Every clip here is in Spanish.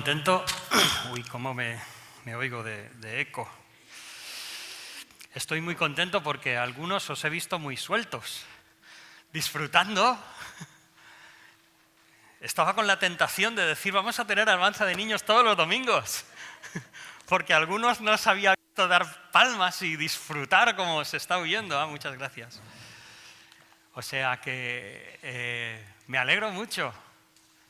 Contento. Uy, cómo me oigo de eco. Estoy muy contento porque algunos os he visto muy sueltos, disfrutando. Estaba con la tentación de decir, vamos a tener alabanza de niños todos los domingos, porque algunos no os había visto dar palmas y disfrutar como se está oyendo. Muchas gracias. O sea que me alegro mucho.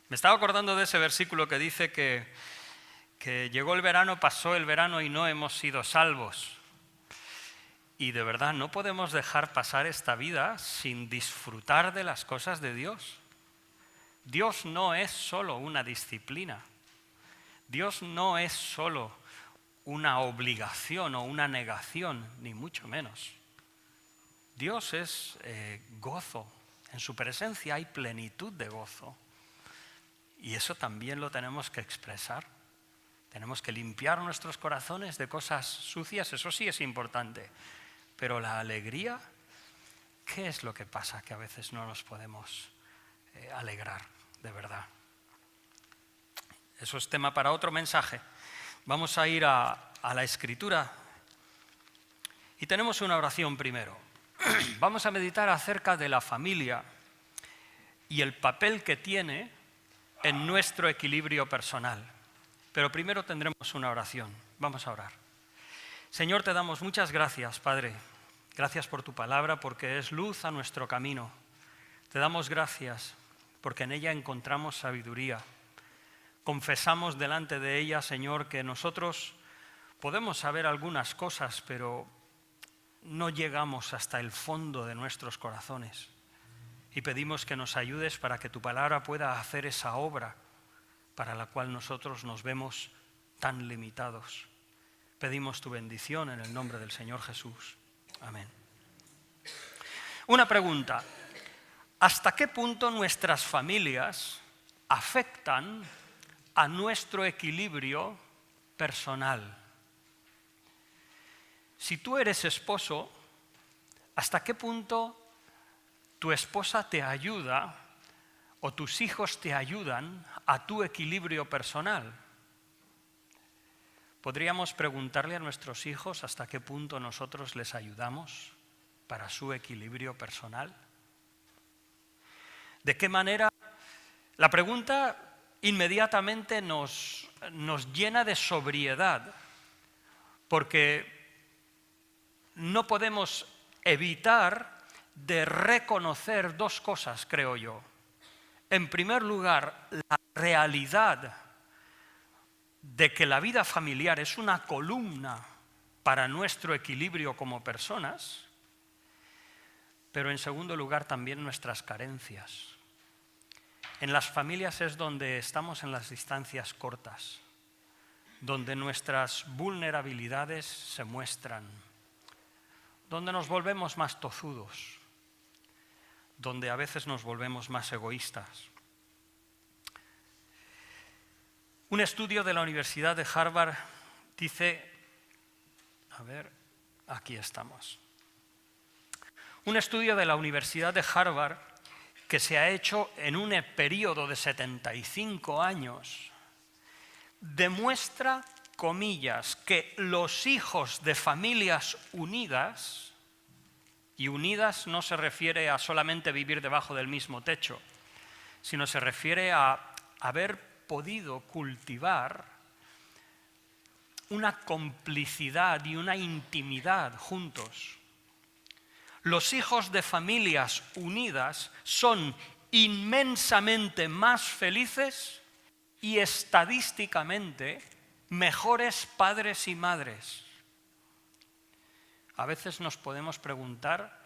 Me estaba acordando de ese versículo que dice que llegó el verano, pasó el verano y no hemos sido salvos. Y de verdad no podemos dejar pasar esta vida sin disfrutar de las cosas de Dios. Dios no es solo una disciplina. Dios no es solo una obligación o una negación, ni mucho menos. Dios es gozo. En su presencia hay plenitud de gozo. Y eso también lo tenemos que expresar. Tenemos que limpiar nuestros corazones de cosas sucias, eso sí es importante. Pero la alegría, ¿qué es lo que pasa? Que a veces no nos podemos alegrar, de verdad. Eso es tema para otro mensaje. Vamos a ir a la Escritura. Y tenemos una oración primero. Vamos a meditar acerca de la familia y el papel que tiene en nuestro equilibrio personal. Pero primero tendremos una oración. Vamos a orar. Señor, te damos muchas gracias, Padre. Gracias por tu palabra, porque es luz a nuestro camino. Te damos gracias, porque en ella encontramos sabiduría. Confesamos delante de ella, Señor, que nosotros podemos saber algunas cosas, pero no llegamos hasta el fondo de nuestros corazones. Y pedimos que nos ayudes para que tu palabra pueda hacer esa obra para la cual nosotros nos vemos tan limitados. Pedimos tu bendición en el nombre del Señor Jesús. Amén. Una pregunta. ¿Hasta qué punto nuestras familias afectan a nuestro equilibrio personal? Si tú eres esposo, ¿hasta qué punto tu esposa te ayuda o tus hijos te ayudan a tu equilibrio personal? ¿Podríamos preguntarle a nuestros hijos hasta qué punto nosotros les ayudamos para su equilibrio personal? ¿De qué manera? La pregunta inmediatamente nos llena de sobriedad, porque no podemos evitar de reconocer dos cosas, creo yo. En primer lugar, la realidad de que la vida familiar es una columna para nuestro equilibrio como personas, pero en segundo lugar también nuestras carencias. En las familias es donde estamos en las distancias cortas, donde nuestras vulnerabilidades se muestran, donde nos volvemos más tozudos, donde a veces nos volvemos más egoístas. Un estudio de la Universidad de Harvard dice, aquí estamos. Un estudio de la Universidad de Harvard que se ha hecho en un periodo de 75 años demuestra, comillas, que los hijos de familias unidas, y unidas no se refiere a solamente vivir debajo del mismo techo, sino se refiere a haber podido cultivar una complicidad y una intimidad juntos. Los hijos de familias unidas son inmensamente más felices y estadísticamente mejores padres y madres. A veces nos podemos preguntar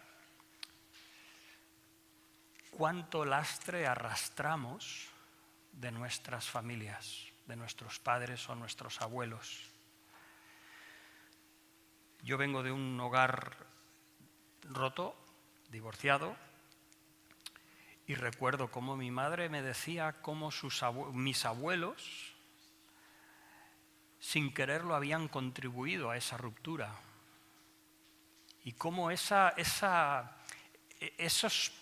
cuánto lastre arrastramos de nuestras familias, de nuestros padres o nuestros abuelos. Yo vengo de un hogar roto, divorciado, y recuerdo cómo mi madre me decía cómo mis abuelos, sin quererlo, habían contribuido a esa ruptura. Y cómo esos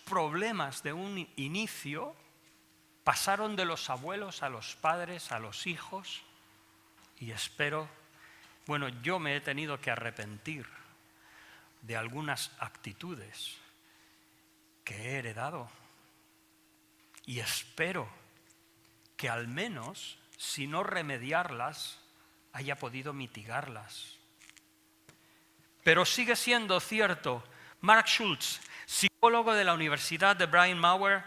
problemas de un inicio Pasaron de los abuelos a los padres, a los hijos, y yo me he tenido que arrepentir de algunas actitudes que he heredado. Y espero que al menos, si no remediarlas, haya podido mitigarlas. Pero sigue siendo cierto, Mark Schultz, psicólogo de la Universidad de Bryn Mawr,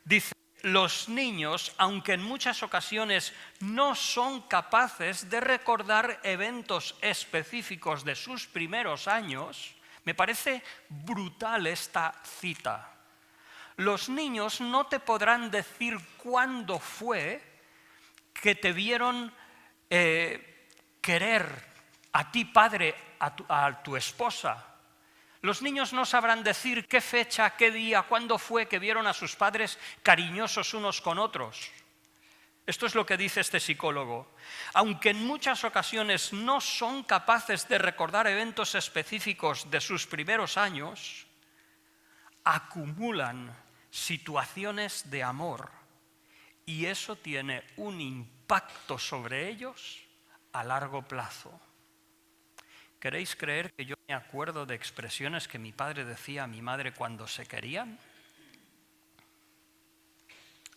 dice: los niños, aunque en muchas ocasiones no son capaces de recordar eventos específicos de sus primeros años, me parece brutal esta cita. Los niños no te podrán decir cuándo fue que te vieron querer a ti, padre, a tu esposa. Los niños no sabrán decir qué fecha, qué día, cuándo fue que vieron a sus padres cariñosos unos con otros. Esto es lo que dice este psicólogo. Aunque en muchas ocasiones no son capaces de recordar eventos específicos de sus primeros años, acumulan situaciones de amor y eso tiene un impacto sobre ellos a largo plazo. ¿Queréis creer que yo me acuerdo de expresiones que mi padre decía a mi madre cuando se querían?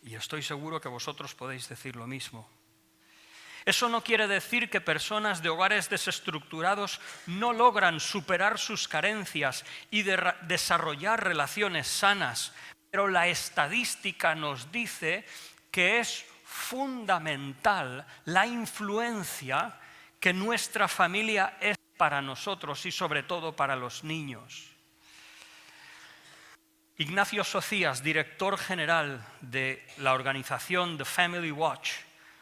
Y estoy seguro que vosotros podéis decir lo mismo. Eso no quiere decir que personas de hogares desestructurados no logran superar sus carencias y desarrollar relaciones sanas, pero la estadística nos dice que es fundamental la influencia que nuestra familia es para nosotros y sobre todo para los niños. Ignacio Socias, director general de la organización The Family Watch,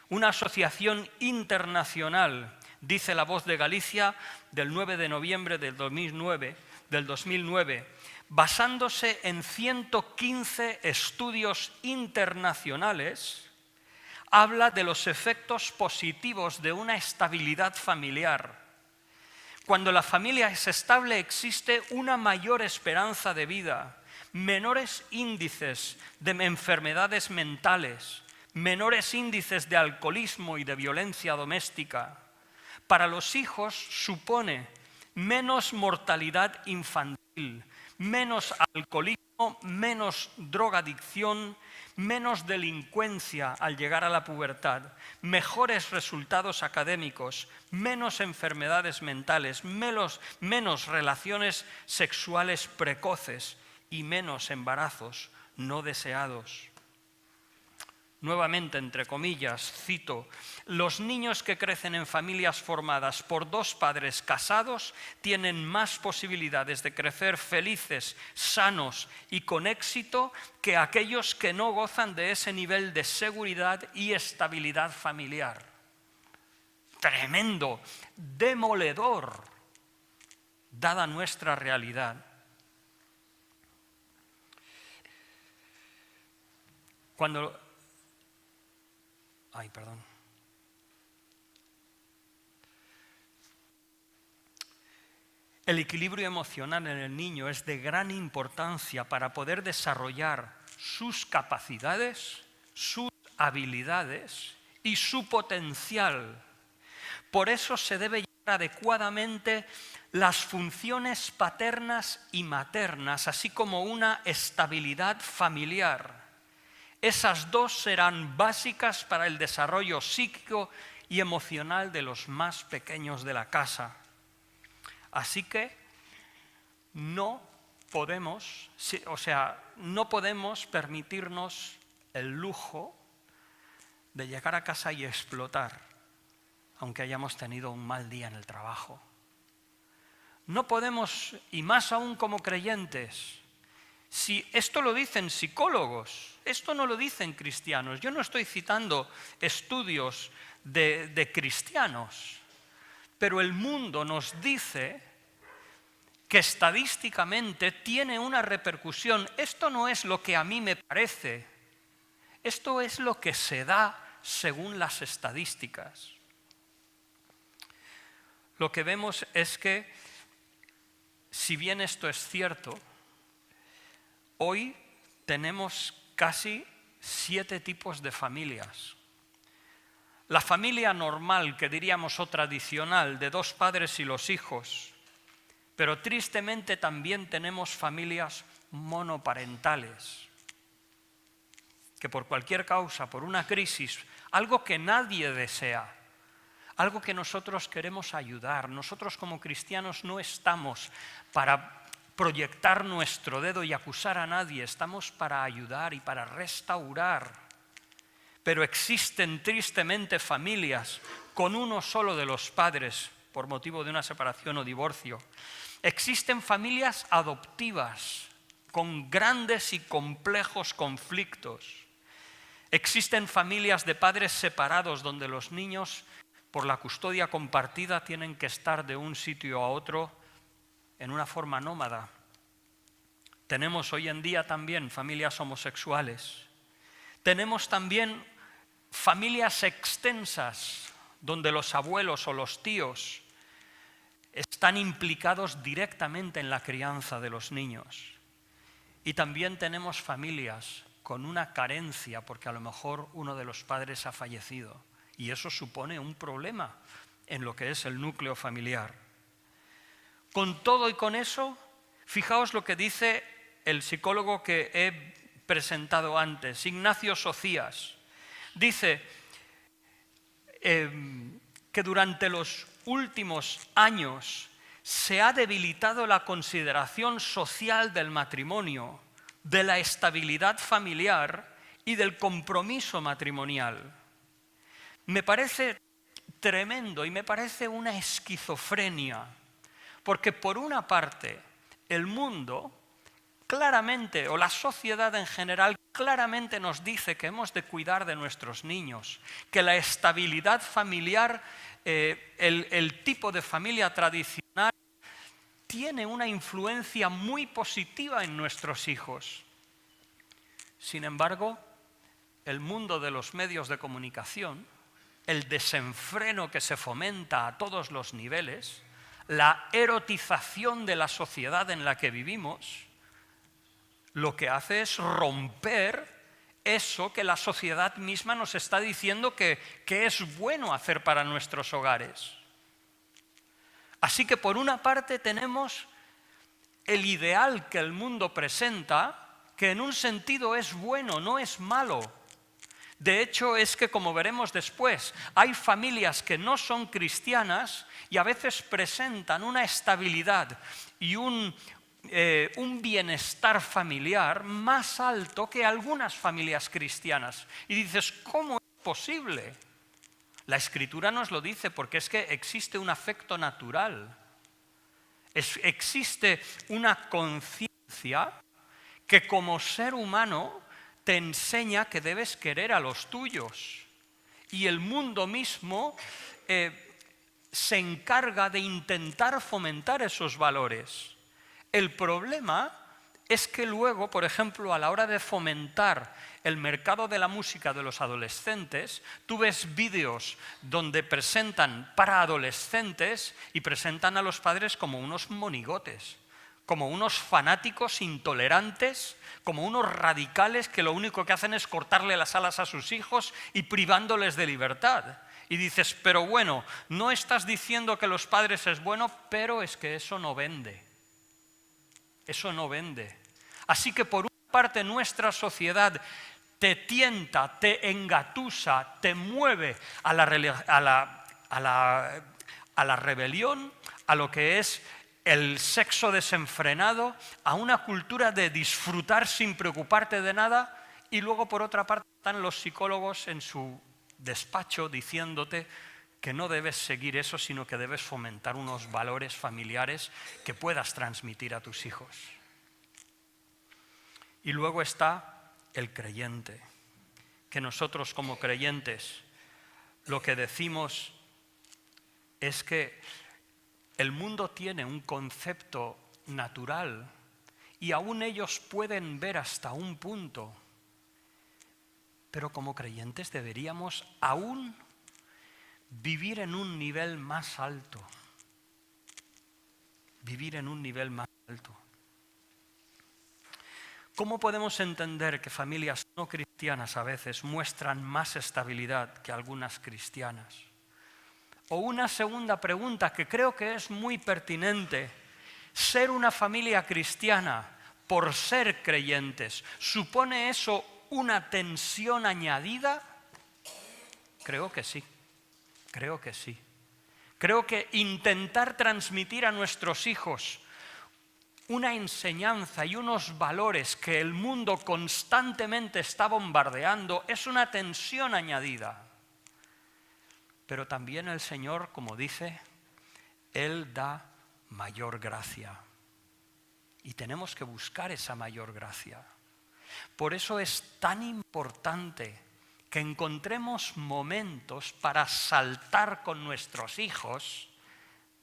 una asociación internacional, dice La Voz de Galicia del 9 de noviembre del 2009, basándose en 115 estudios internacionales, habla de los efectos positivos de una estabilidad familiar. Cuando la familia es estable existe una mayor esperanza de vida, menores índices de enfermedades mentales, menores índices de alcoholismo y de violencia doméstica. Para los hijos supone menos mortalidad infantil, menos alcoholismo, menos drogadicción, menos delincuencia al llegar a la pubertad, mejores resultados académicos, menos enfermedades mentales, menos relaciones sexuales precoces y menos embarazos no deseados. Nuevamente, entre comillas, cito: los niños que crecen en familias formadas por dos padres casados tienen más posibilidades de crecer felices, sanos y con éxito que aquellos que no gozan de ese nivel de seguridad y estabilidad familiar. Tremendo, demoledor, dada nuestra realidad. El equilibrio emocional en el niño es de gran importancia para poder desarrollar sus capacidades, sus habilidades y su potencial. Por eso se debe llevar adecuadamente las funciones paternas y maternas, así como una estabilidad familiar. Esas dos serán básicas para el desarrollo psíquico y emocional de los más pequeños de la casa. Así que no podemos permitirnos el lujo de llegar a casa y explotar, aunque hayamos tenido un mal día en el trabajo. No podemos, y más aún como creyentes, si esto lo dicen psicólogos, esto no lo dicen cristianos. Yo no estoy citando estudios de cristianos, pero el mundo nos dice que estadísticamente tiene una repercusión. Esto no es lo que a mí me parece, esto es lo que se da según las estadísticas. Lo que vemos es que, si bien esto es cierto, hoy tenemos casi 7 tipos de familias. La familia normal, que diríamos, o tradicional, de 2 padres y los hijos, pero tristemente también tenemos familias monoparentales, que por cualquier causa, por una crisis, algo que nadie desea, algo que nosotros queremos ayudar. Nosotros como cristianos no estamos para proyectar nuestro dedo y acusar a nadie, estamos para ayudar y para restaurar. Pero existen tristemente familias con uno solo de los padres por motivo de una separación o divorcio. Existen familias adoptivas con grandes y complejos conflictos. Existen familias de padres separados donde los niños, por la custodia compartida, tienen que estar de un sitio a otro en una forma nómada. Tenemos hoy en día también familias homosexuales. Tenemos también familias extensas donde los abuelos o los tíos están implicados directamente en la crianza de los niños. Y también tenemos familias con una carencia porque a lo mejor uno de los padres ha fallecido. Y eso supone un problema en lo que es el núcleo familiar. Con todo y con eso, fijaos lo que dice el psicólogo que he presentado antes, Ignacio Socias. Dice que durante los últimos años se ha debilitado la consideración social del matrimonio, de la estabilidad familiar y del compromiso matrimonial. Me parece tremendo y me parece una esquizofrenia, porque por una parte el mundo claramente, o la sociedad en general, claramente nos dice que hemos de cuidar de nuestros niños, que la estabilidad familiar, el tipo de familia tradicional, tiene una influencia muy positiva en nuestros hijos. Sin embargo, el mundo de los medios de comunicación, el desenfreno que se fomenta a todos los niveles, la erotización de la sociedad en la que vivimos, lo que hace es romper eso que la sociedad misma nos está diciendo que es bueno hacer para nuestros hogares. Así que por una parte tenemos el ideal que el mundo presenta, que en un sentido es bueno, no es malo. De hecho, es que, como veremos después, hay familias que no son cristianas y a veces presentan una estabilidad y un bienestar familiar más alto que algunas familias cristianas. Y dices, ¿cómo es posible? La Escritura nos lo dice porque es que existe un afecto natural. Existe una conciencia que como ser humano te enseña que debes querer a los tuyos. Y el mundo mismo se encarga de intentar fomentar esos valores. El problema es que luego, por ejemplo, a la hora de fomentar el mercado de la música de los adolescentes, tú ves vídeos donde presentan para adolescentes y presentan a los padres como unos monigotes, como unos fanáticos intolerantes, como unos radicales que lo único que hacen es cortarle las alas a sus hijos y privándoles de libertad. Y dices, pero bueno, no estás diciendo que los padres es bueno, pero es que eso no vende. Eso no vende. Así que por una parte nuestra sociedad te tienta, te engatusa, te mueve a la rebelión, a lo que es el sexo desenfrenado, a una cultura de disfrutar sin preocuparte de nada, y luego por otra parte están los psicólogos en su despacho diciéndote que no debes seguir eso, sino que debes fomentar unos valores familiares que puedas transmitir a tus hijos. Y luego está el creyente, que nosotros como creyentes lo que decimos es que el mundo tiene un concepto natural y aún ellos pueden ver hasta un punto, pero como creyentes deberíamos aún vivir en un nivel más alto. Vivir en un nivel más alto. ¿Cómo podemos entender que familias no cristianas a veces muestran más estabilidad que algunas cristianas? O una segunda pregunta que creo que es muy pertinente. ¿Ser una familia cristiana por ser creyentes, supone eso una tensión añadida? Creo que sí, creo que sí. Creo que intentar transmitir a nuestros hijos una enseñanza y unos valores que el mundo constantemente está bombardeando es una tensión añadida. Pero también el Señor, como dice, Él da mayor gracia. Y tenemos que buscar esa mayor gracia. Por eso es tan importante que encontremos momentos para saltar con nuestros hijos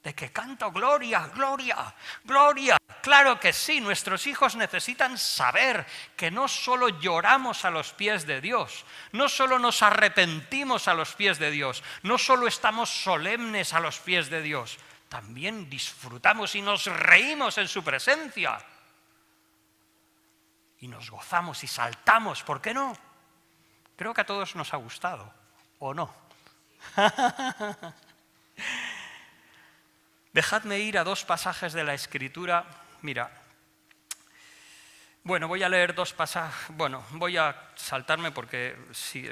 de que canto gloria, gloria, gloria. Claro que sí, nuestros hijos necesitan saber que no solo lloramos a los pies de Dios, no solo nos arrepentimos a los pies de Dios, no solo estamos solemnes a los pies de Dios, también disfrutamos y nos reímos en su presencia. Y nos gozamos y saltamos, ¿por qué no? Creo que a todos nos ha gustado, ¿o no? Dejadme ir a dos pasajes de la Escritura. Mira, bueno, voy a leer dos pasajes. Bueno, voy a saltarme porque,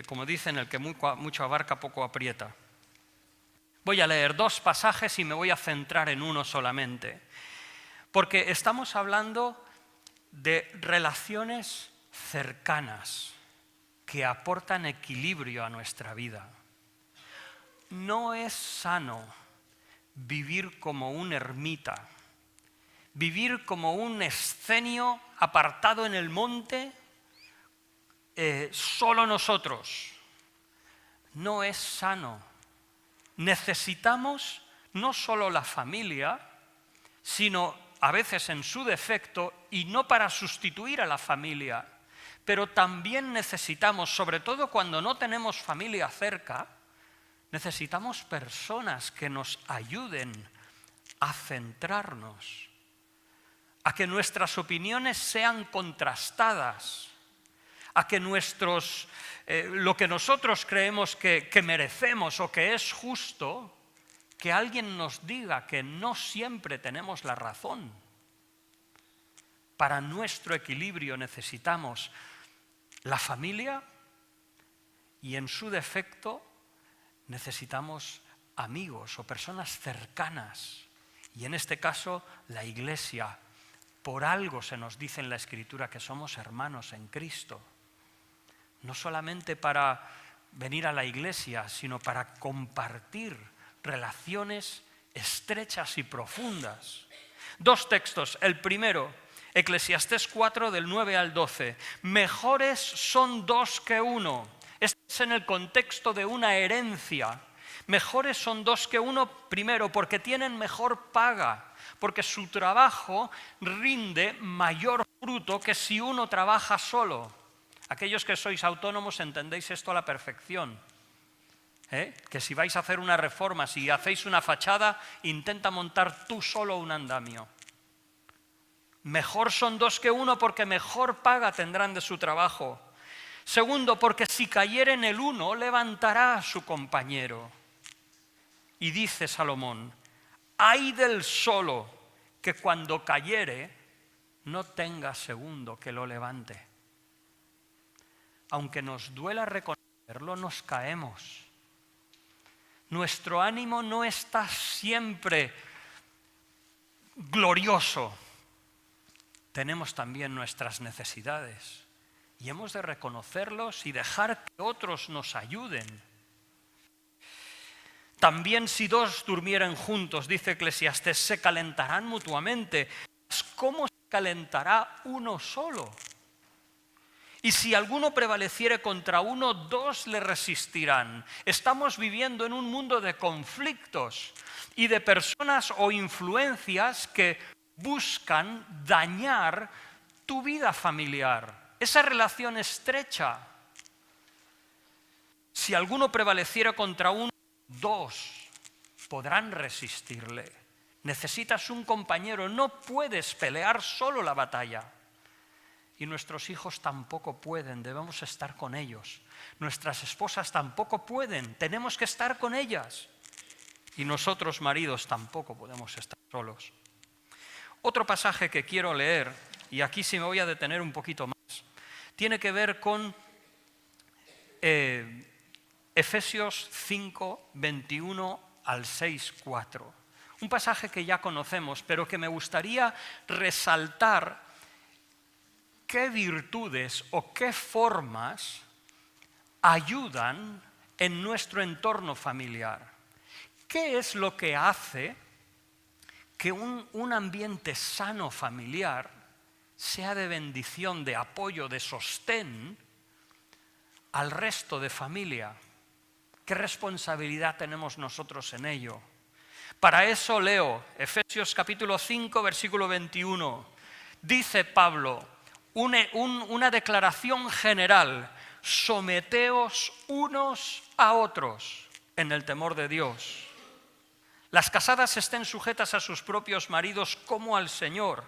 como dicen, el que mucho abarca, poco aprieta. Voy a leer dos pasajes y me voy a centrar en uno solamente. Porque estamos hablando de relaciones cercanas que aportan equilibrio a nuestra vida. No es sano vivir como un ermita, vivir como un escenio apartado en el monte, solo nosotros. No es sano. Necesitamos no solo la familia, sino a veces en su defecto, y no para sustituir a la familia, pero también necesitamos, sobre todo cuando no tenemos familia cerca, necesitamos personas que nos ayuden a centrarnos, a que nuestras opiniones sean contrastadas, a que lo que nosotros creemos que merecemos o que es justo, que alguien nos diga que no siempre tenemos la razón. Para nuestro equilibrio necesitamos la familia y en su defecto necesitamos amigos o personas cercanas. Y en este caso la Iglesia. Por algo se nos dice en la Escritura que somos hermanos en Cristo. No solamente para venir a la Iglesia, sino para compartir relaciones estrechas y profundas. Dos textos. El primero, Eclesiastés 4, del 9 al 12. Mejores son dos que uno. Este es en el contexto de una herencia. Mejores son dos que uno, primero, porque tienen mejor paga, porque su trabajo rinde mayor fruto que si uno trabaja solo. Aquellos que sois autónomos entendéis esto a la perfección. Que si vais a hacer una reforma, si hacéis una fachada, intenta montar tú solo un andamio. Mejor son dos que uno porque mejor paga tendrán de su trabajo. Segundo, porque si cayere en el uno, levantará a su compañero. Y dice Salomón, ay del solo que cuando cayere no tenga segundo que lo levante. Aunque nos duela reconocerlo, nos caemos. Nuestro ánimo no está siempre glorioso. Tenemos también nuestras necesidades y hemos de reconocerlos y dejar que otros nos ayuden. También si dos durmieren juntos, dice Eclesiastés, se calentarán mutuamente. ¿Cómo se calentará uno solo? Y si alguno prevaleciere contra uno, dos le resistirán. Estamos viviendo en un mundo de conflictos y de personas o influencias que buscan dañar tu vida familiar, esa relación estrecha. Si alguno prevaleciera contra uno, dos podrán resistirle. Necesitas un compañero, no puedes pelear solo la batalla. y nuestros hijos tampoco pueden, debemos estar con ellos. Nuestras esposas tampoco pueden, tenemos que estar con ellas. Y nosotros, maridos, tampoco podemos estar solos. Otro pasaje que quiero leer, y aquí sí me voy a detener un poquito más, tiene que ver con Efesios 5, 21 al 6, 4. Un pasaje que ya conocemos, pero que me gustaría resaltar qué virtudes o qué formas ayudan en nuestro entorno familiar. ¿Qué es lo que hace que un ambiente sano familiar sea de bendición, de apoyo, de sostén al resto de familia? ¿Qué responsabilidad tenemos nosotros en ello? Para eso leo Efesios capítulo 5, versículo 21. Dice Pablo, una declaración general: someteos unos a otros en el temor de Dios. Las casadas estén sujetas a sus propios maridos como al Señor,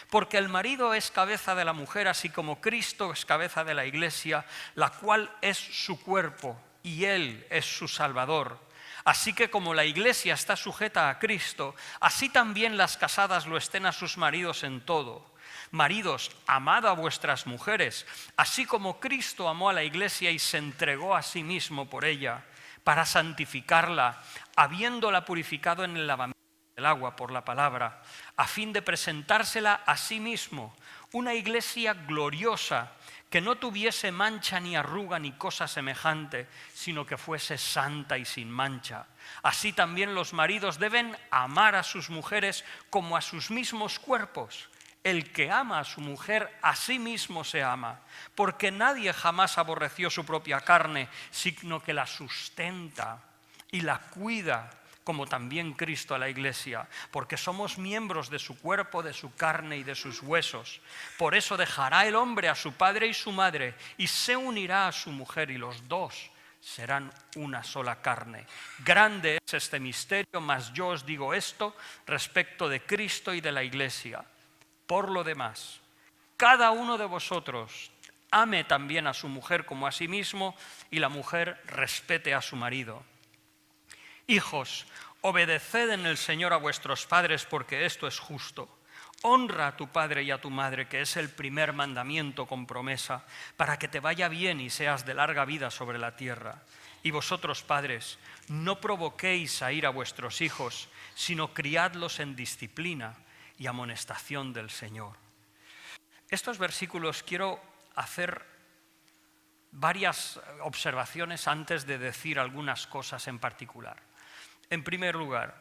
porque el marido es cabeza de la mujer, así como Cristo es cabeza de la Iglesia, la cual es su cuerpo y Él es su Salvador. Así que como la Iglesia está sujeta a Cristo, así también las casadas lo estén a sus maridos en todo. Maridos, amad a vuestras mujeres, así como Cristo amó a la Iglesia y se entregó a sí mismo por ella, para santificarla, habiéndola purificado en el lavamiento del agua por la palabra, a fin de presentársela a sí mismo, una iglesia gloriosa, que no tuviese mancha ni arruga ni cosa semejante, sino que fuese santa y sin mancha. Así también los maridos deben amar a sus mujeres como a sus mismos cuerpos. El que ama a su mujer, a sí mismo se ama, porque nadie jamás aborreció su propia carne, sino que la sustenta y la cuida, como también Cristo a la Iglesia, porque somos miembros de su cuerpo, de su carne y de sus huesos. Por eso dejará el hombre a su padre y su madre, y se unirá a su mujer, y los dos serán una sola carne. Grande es este misterio, mas yo os digo esto respecto de Cristo y de la Iglesia. Por lo demás, cada uno de vosotros ame también a su mujer como a sí mismo, y la mujer respete a su marido. Hijos, obedeced en el Señor a vuestros padres, porque esto es justo. Honra a tu padre y a tu madre, que es el primer mandamiento con promesa, para que te vaya bien y seas de larga vida sobre la tierra. Y vosotros, padres, no provoquéis a ira a vuestros hijos, sino criadlos en disciplina y amonestación del Señor. Estos versículos quiero hacer varias observaciones antes de decir algunas cosas en particular. En primer lugar,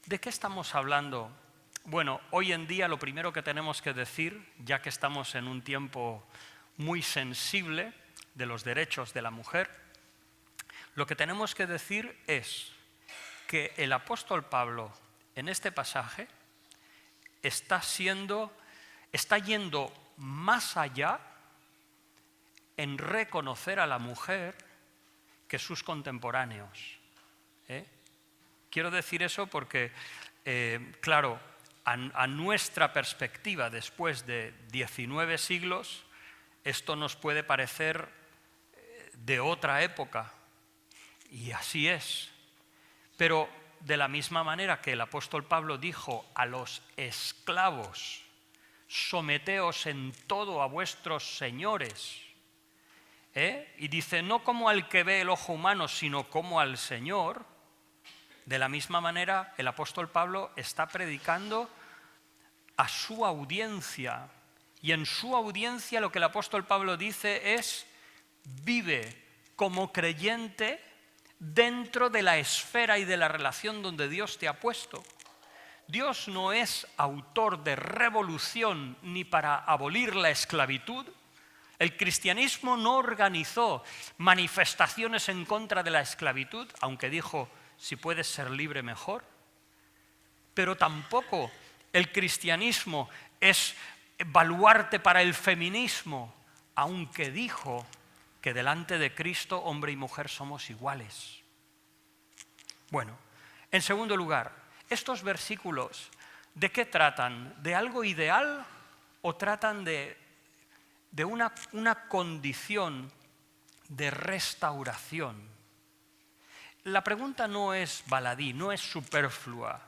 ¿de qué estamos hablando? Bueno, hoy en día lo primero que tenemos que decir, ya que estamos en un tiempo muy sensible de los derechos de la mujer, lo que tenemos que decir es que el apóstol Pablo en este pasaje está yendo más allá en reconocer a la mujer que sus contemporáneos. Quiero decir eso porque, claro, a nuestra perspectiva, después de 19 siglos, esto nos puede parecer de otra época, y así es. Pero de la misma manera que el apóstol Pablo dijo a los esclavos: someteos en todo a vuestros señores, y dice, no como al que ve el ojo humano, sino como al Señor. De la misma manera, el apóstol Pablo está predicando a su audiencia, y en su audiencia lo que el apóstol Pablo dice es: vive como creyente dentro de la esfera y de la relación donde Dios te ha puesto. Dios no es autor de revolución ni para abolir la esclavitud. El cristianismo no organizó manifestaciones en contra de la esclavitud, aunque dijo: si puedes ser libre, mejor. Pero tampoco el cristianismo es baluarte para el feminismo, aunque dijo que delante de Cristo hombre y mujer somos iguales. Bueno, en segundo lugar, estos versículos, ¿de qué tratan? ¿De algo ideal o tratan de de una condición de restauración. La pregunta no es baladí, no es superflua,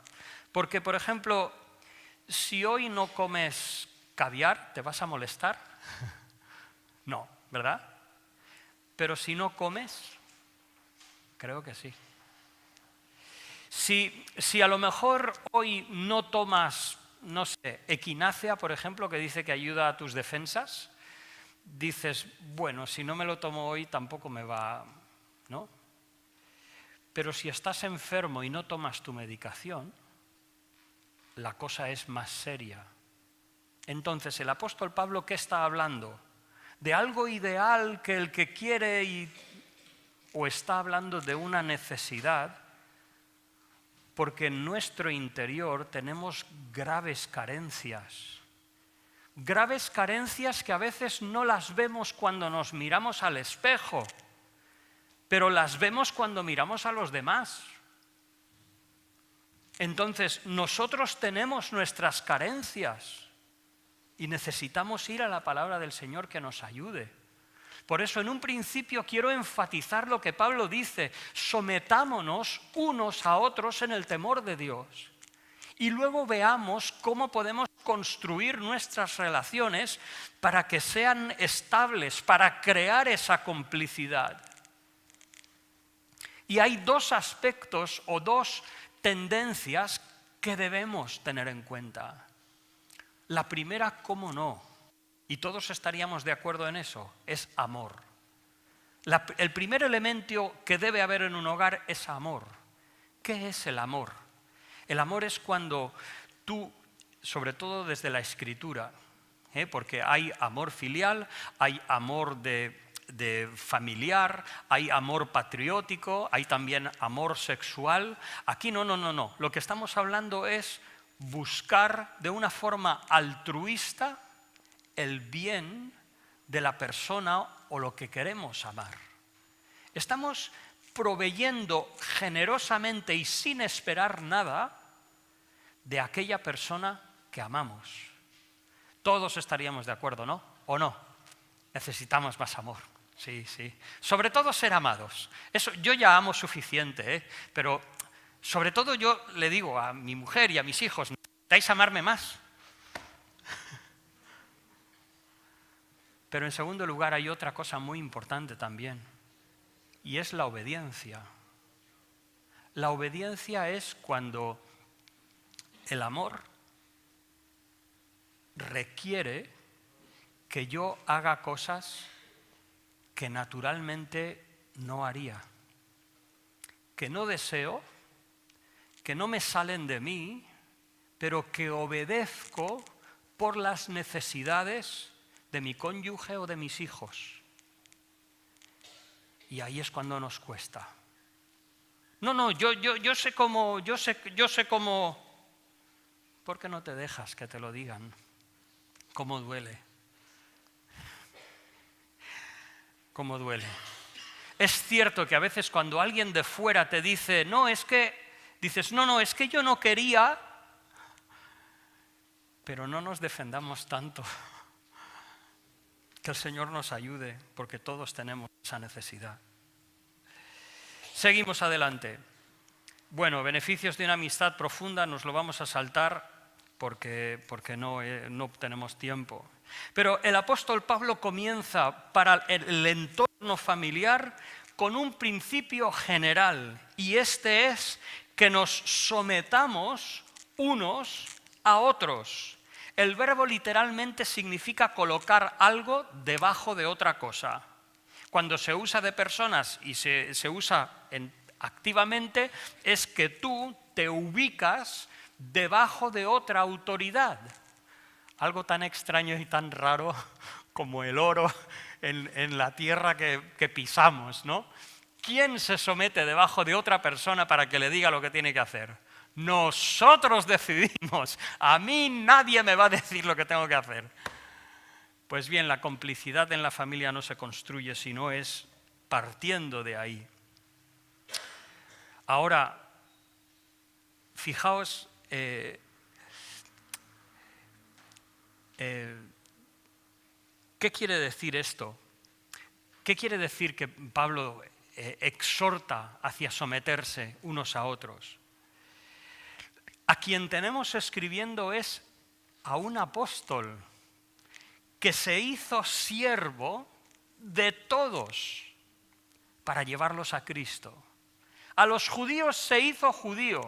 porque, por ejemplo, si hoy no comes caviar, ¿te vas a molestar? No, ¿verdad? Pero si no comes, creo que sí. Si a lo mejor hoy no tomas, no sé, equinácea, por ejemplo, que dice que ayuda a tus defensas, dices, bueno, si no me lo tomo hoy tampoco me va, ¿no? Pero si estás enfermo y no tomas tu medicación, la cosa es más seria. Entonces, el apóstol Pablo, ¿qué está hablando? ¿De algo ideal que el que quiere o está hablando de una necesidad? Porque en nuestro interior tenemos graves carencias. Graves carencias que a veces no las vemos cuando nos miramos al espejo, pero las vemos cuando miramos a los demás. Entonces, nosotros tenemos nuestras carencias y necesitamos ir a la palabra del Señor que nos ayude. Por eso, en un principio quiero enfatizar lo que Pablo dice: sometámonos unos a otros en el temor de Dios. Y luego veamos cómo podemos construir nuestras relaciones para que sean estables, para crear esa complicidad. Y hay dos aspectos o dos tendencias que debemos tener en cuenta. La primera, cómo no, y todos estaríamos de acuerdo en eso, es amor. El primer elemento que debe haber en un hogar es amor. ¿Qué es el amor? El amor es cuando tú, sobre todo desde la Escritura, porque hay amor filial, hay amor de familiar, hay amor patriótico, hay también amor sexual. Aquí no. Lo que estamos hablando es buscar de una forma altruista el bien de la persona o lo que queremos amar. Estamos proveyendo generosamente y sin esperar nada de aquella persona que amamos. Todos estaríamos de acuerdo, ¿no? ¿O no? Necesitamos más amor. Sí. Sobre todo ser amados. Eso, yo ya amo suficiente, pero sobre todo yo le digo a mi mujer y a mis hijos, necesitáis amarme más. Pero en segundo lugar hay otra cosa muy importante también, y es la obediencia. La obediencia es cuando el amor requiere que yo haga cosas que naturalmente no haría, que no deseo, que no me salen de mí, pero que obedezco por las necesidades de mi cónyuge o de mis hijos. Y ahí es cuando nos cuesta. No, yo sé cómo, yo sé cómo. ¿Por qué no te dejas que te lo digan? ¿Cómo duele? ¿Cómo duele? Es cierto que a veces cuando alguien de fuera te dice, dices, es que yo no quería, pero no nos defendamos tanto. Que el Señor nos ayude, porque todos tenemos esa necesidad. Seguimos adelante. Bueno, beneficios de una amistad profunda nos lo vamos a saltar porque no tenemos tiempo. Pero el apóstol Pablo comienza para el entorno familiar con un principio general, y este es que nos sometamos unos a otros. El verbo literalmente significa colocar algo debajo de otra cosa. Cuando se usa de personas y se usa activamente, es que tú te ubicas debajo de otra autoridad. Algo tan extraño y tan raro como el oro en la tierra que pisamos, ¿no? ¿Quién se somete debajo de otra persona para que le diga lo que tiene que hacer? Nosotros decidimos. A mí nadie me va a decir lo que tengo que hacer. Pues bien, la complicidad en la familia no se construye, sino es partiendo de ahí. Ahora, fijaos, ¿Qué quiere decir esto? ¿Qué quiere decir que Pablo exhorta hacia someterse unos a otros? A quien tenemos escribiendo es a un apóstol que se hizo siervo de todos para llevarlos a Cristo. A los judíos se hizo judío,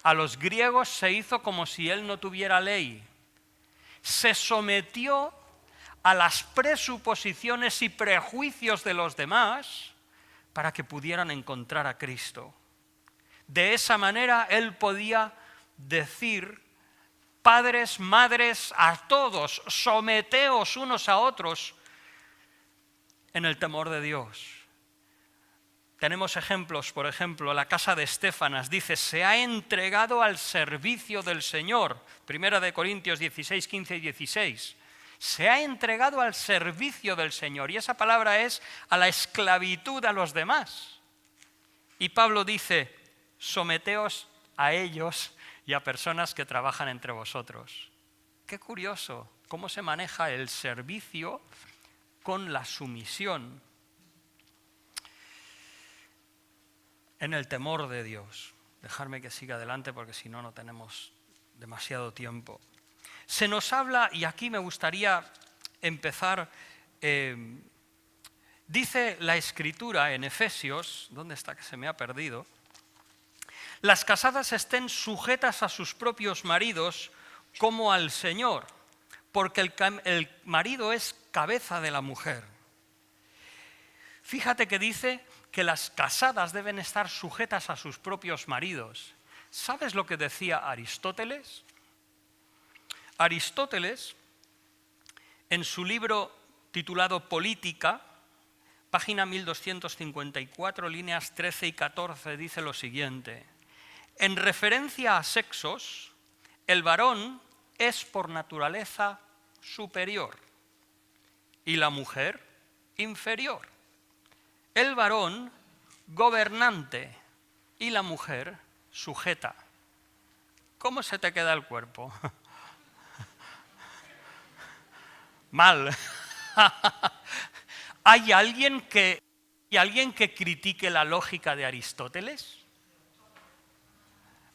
a los griegos se hizo como si él no tuviera ley. Se sometió a las presuposiciones y prejuicios de los demás para que pudieran encontrar a Cristo. De esa manera él podía decir: padres, madres, a todos, someteos unos a otros en el temor de Dios. Tenemos ejemplos, por ejemplo, la casa de Estéfanas dice: se ha entregado al servicio del Señor. Primera de Corintios 16, 15 y 16. Se ha entregado al servicio del Señor. Y esa palabra es a la esclavitud a los demás. Y Pablo dice: someteos a ellos y a personas que trabajan entre vosotros. Qué curioso cómo se maneja el servicio con la sumisión en el temor de Dios. Dejarme que siga adelante porque si no, no tenemos demasiado tiempo. Se nos habla, y aquí me gustaría empezar, dice la Escritura en Efesios, ¿dónde está que se me ha perdido? Las casadas estén sujetas a sus propios maridos como al Señor, porque el marido es cabeza de la mujer. Fíjate que dice que las casadas deben estar sujetas a sus propios maridos. ¿Sabes lo que decía Aristóteles? Aristóteles, en su libro titulado Política, página 1254, líneas 13 y 14, dice lo siguiente: en referencia a sexos, el varón es por naturaleza superior y la mujer inferior. El varón gobernante y la mujer sujeta. ¿Cómo se te queda el cuerpo? Mal. ¿Hay alguien que critique la lógica de Aristóteles?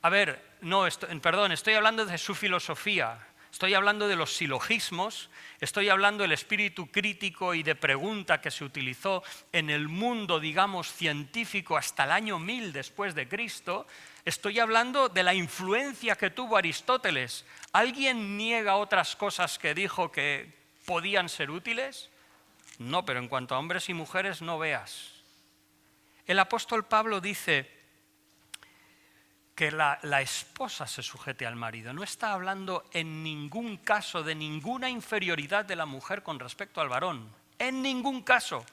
A ver, no, estoy hablando de su filosofía, estoy hablando de los silogismos, estoy hablando del espíritu crítico y de pregunta que se utilizó en el mundo, digamos, científico hasta el año 1000 después de Cristo. Estoy hablando de la influencia que tuvo Aristóteles. ¿Alguien niega otras cosas que dijo que podían ser útiles? No, pero en cuanto a hombres y mujeres no veas. El apóstol Pablo dice que la esposa se sujete al marido. No está hablando en ningún caso de ninguna inferioridad de la mujer con respecto al varón. En ningún caso.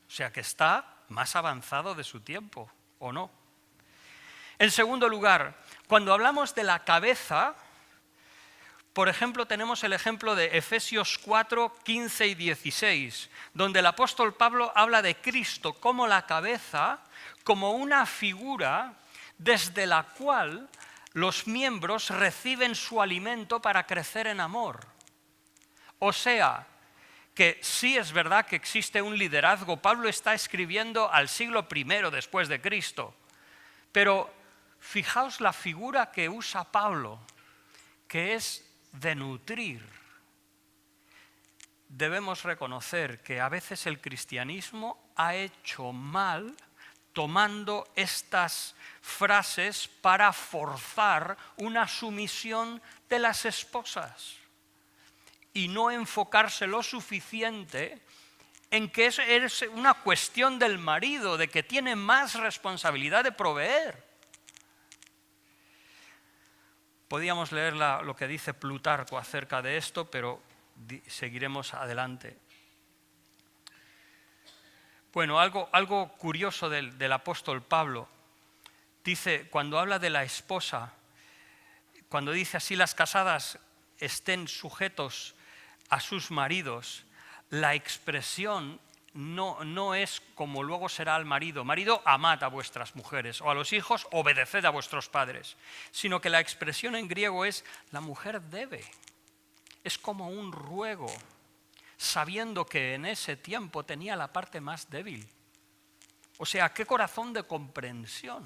O sea que está más avanzado de su tiempo, ¿o no? En segundo lugar, cuando hablamos de la cabeza, por ejemplo, tenemos el ejemplo de Efesios 4, 15 y 16, donde el apóstol Pablo habla de Cristo como la cabeza, como una figura desde la cual los miembros reciben su alimento para crecer en amor. O sea, que sí es verdad que existe un liderazgo. Pablo está escribiendo al siglo I después de Cristo, pero fijaos la figura que usa Pablo, que es de nutrir. Debemos reconocer que a veces el cristianismo ha hecho mal tomando estas frases para forzar una sumisión de las esposas y no enfocarse lo suficiente en que es una cuestión del marido, de que tiene más responsabilidad de proveer. Podíamos leer lo que dice Plutarco acerca de esto, pero seguiremos adelante. Bueno, algo curioso del apóstol Pablo. Dice, cuando habla de la esposa, cuando dice así: las casadas estén sujetos a sus maridos, la expresión no es como luego será al marido: marido, amad a vuestras mujeres, o a los hijos, obedeced a vuestros padres, sino que la expresión en griego es: la mujer debe. Es como un ruego. sabiendo que en ese tiempo tenía la parte más débil. O sea, qué corazón de comprensión.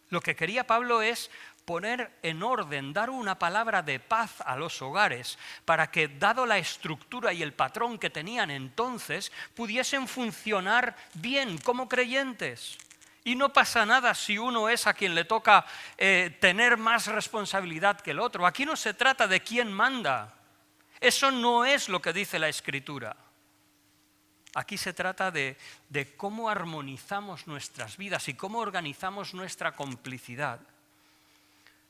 Lo que quería Pablo es poner en orden, dar una palabra de paz a los hogares para que, dado la estructura y el patrón que tenían entonces, pudiesen funcionar bien como creyentes. Y no pasa nada si uno es a quien le toca tener más responsabilidad que el otro. Aquí no se trata de quién manda. Eso no es lo que dice la Escritura. Aquí se trata de cómo armonizamos nuestras vidas y cómo organizamos nuestra complicidad.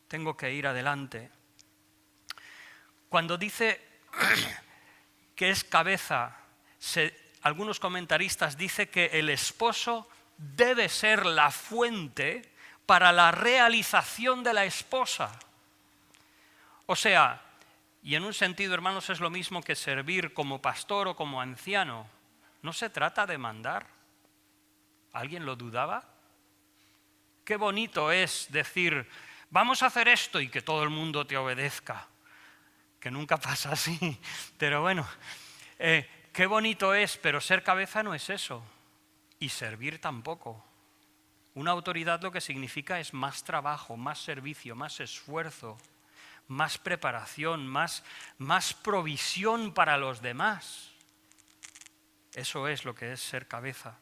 Tengo que ir adelante. Cuando dice que es cabeza, algunos comentaristas dicen que el esposo debe ser la fuente para la realización de la esposa. O sea, y en un sentido, hermanos, es lo mismo que servir como pastor o como anciano. No se trata de mandar. ¿Alguien lo dudaba? Qué bonito es decir, vamos a hacer esto y que todo el mundo te obedezca. Que nunca pasa así, pero bueno, qué bonito es, pero ser cabeza no es eso. Y servir tampoco. Una autoridad lo que significa es más trabajo, más servicio, más esfuerzo, más preparación, más provisión para los demás. Eso es lo que es ser cabeza.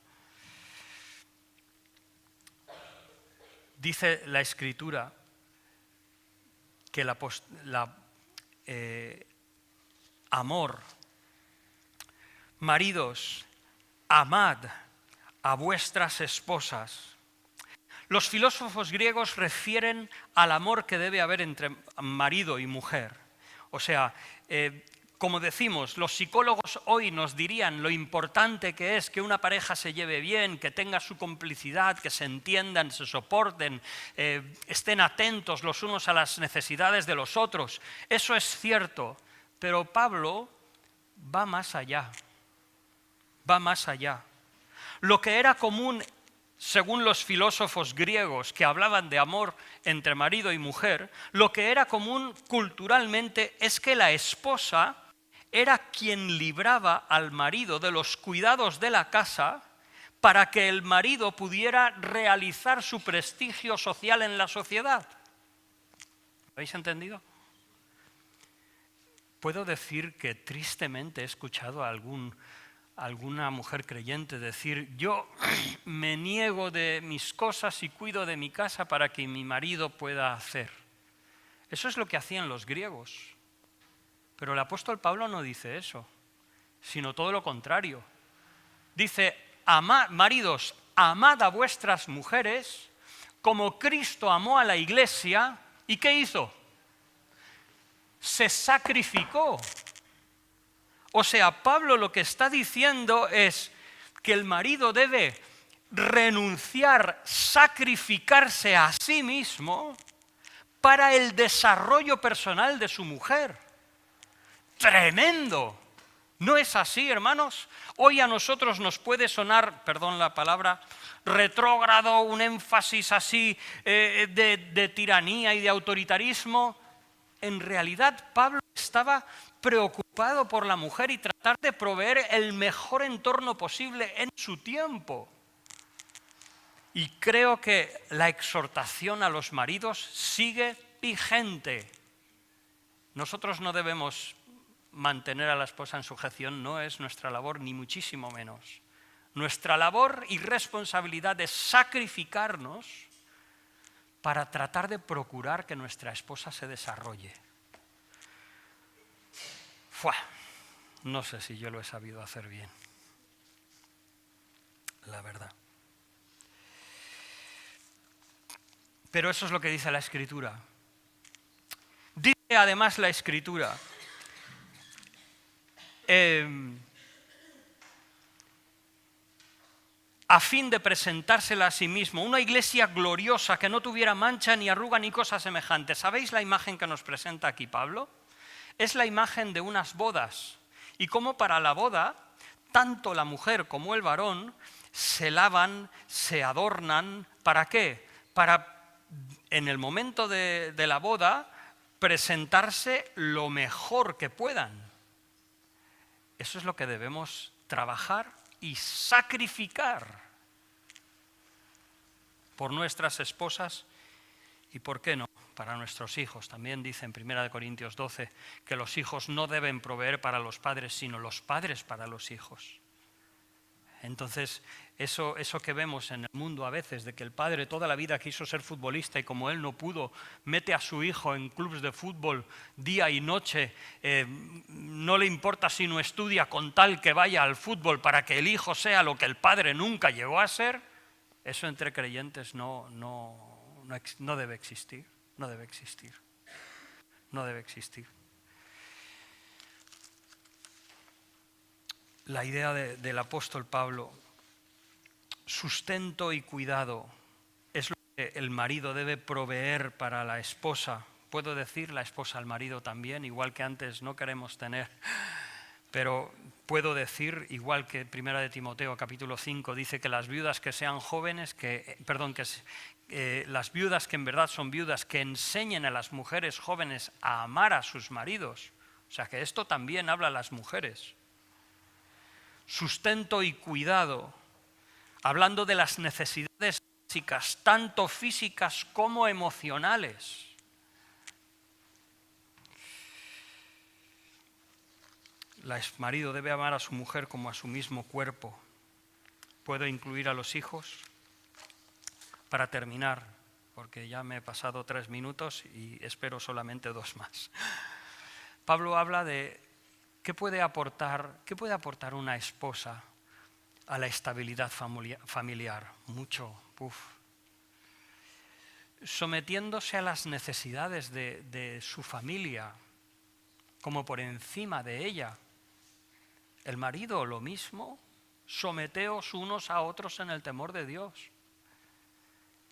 Dice la Escritura que amor, maridos, amad a vuestras esposas. Los filósofos griegos refieren al amor que debe haber entre marido y mujer. O sea, como decimos, los psicólogos hoy nos dirían lo importante que es que una pareja se lleve bien, que tenga su complicidad, que se entiendan, se soporten, estén atentos los unos a las necesidades de los otros. Eso es cierto, pero Pablo va más allá. Va más allá. Lo que era común, según los filósofos griegos que hablaban de amor entre marido y mujer, lo que era común culturalmente es que la esposa era quien libraba al marido de los cuidados de la casa para que el marido pudiera realizar su prestigio social en la sociedad. ¿Lo habéis entendido? Puedo decir que tristemente he escuchado a alguna mujer creyente decir, yo me niego de mis cosas y cuido de mi casa para que mi marido pueda hacer. Eso es lo que hacían los griegos. Pero el apóstol Pablo no dice eso, sino todo lo contrario. Dice, maridos, amad a vuestras mujeres como Cristo amó a la iglesia. ¿Y qué hizo? Se sacrificó. O sea, Pablo lo que está diciendo es que el marido debe renunciar, sacrificarse a sí mismo para el desarrollo personal de su mujer. ¡Tremendo! ¿No es así, hermanos? Hoy a nosotros nos puede sonar, perdón la palabra, retrógrado, un énfasis así de tiranía y de autoritarismo. En realidad, Pablo estaba preocupado por la mujer y tratar de proveer el mejor entorno posible en su tiempo. Y creo que la exhortación a los maridos sigue vigente. Nosotros no debemos mantener a la esposa en sujeción, no es nuestra labor, ni muchísimo menos. Nuestra labor y responsabilidad es sacrificarnos para tratar de procurar que nuestra esposa se desarrolle. No sé si yo lo he sabido hacer bien, la verdad. Pero eso es lo que dice la Escritura. Dice además la Escritura, a fin de presentársela a sí mismo, una iglesia gloriosa que no tuviera mancha ni arruga ni cosa semejante. ¿Sabéis la imagen que nos presenta aquí Pablo? Es la imagen de unas bodas. Y como para la boda, tanto la mujer como el varón se lavan, se adornan. ¿Para qué? Para, en el momento de la boda, presentarse lo mejor que puedan. Eso es lo que debemos trabajar y sacrificar por nuestras esposas y, ¿por qué no?, para nuestros hijos. También dice en 1 Corintios 12 que los hijos no deben proveer para los padres, sino los padres para los hijos. Entonces, eso que vemos en el mundo a veces, de que el padre toda la vida quiso ser futbolista y como él no pudo, mete a su hijo en clubes de fútbol día y noche, no le importa si no estudia con tal que vaya al fútbol para que el hijo sea lo que el padre nunca llegó a ser, eso entre creyentes no debe existir, no debe existir, no debe existir. La idea del apóstol Pablo, sustento y cuidado, es lo que el marido debe proveer para la esposa. Puedo decir la esposa al marido también, igual que antes no queremos tener, pero puedo decir, igual que 1 de Timoteo capítulo 5 dice que las viudas que sean jóvenes, las viudas que en verdad son viudas, que enseñen a las mujeres jóvenes a amar a sus maridos. O sea que esto también habla a las mujeres. Sustento y cuidado, hablando de las necesidades básicas, tanto físicas como emocionales. El marido debe amar a su mujer como a su mismo cuerpo. ¿Puedo incluir a los hijos? Para terminar, porque ya me he pasado 3 minutos y espero solamente 2 más. Pablo habla de ¿qué puede aportar una esposa a la estabilidad familiar? Mucho, sometiéndose a las necesidades de su familia, como por encima de ella. El marido lo mismo, someteos unos a otros en el temor de Dios,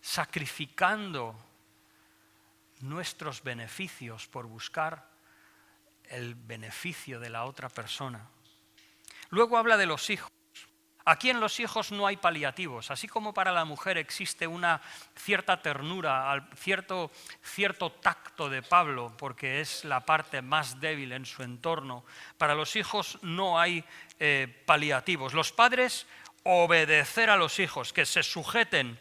sacrificando nuestros beneficios por buscar el beneficio de la otra persona. Luego habla de los hijos. Aquí en los hijos no hay paliativos, así como para la mujer existe una cierta ternura, cierto tacto de Pablo, porque es la parte más débil en su entorno. Para los hijos no hay paliativos. Los padres, obedecer a los hijos, que se sujeten.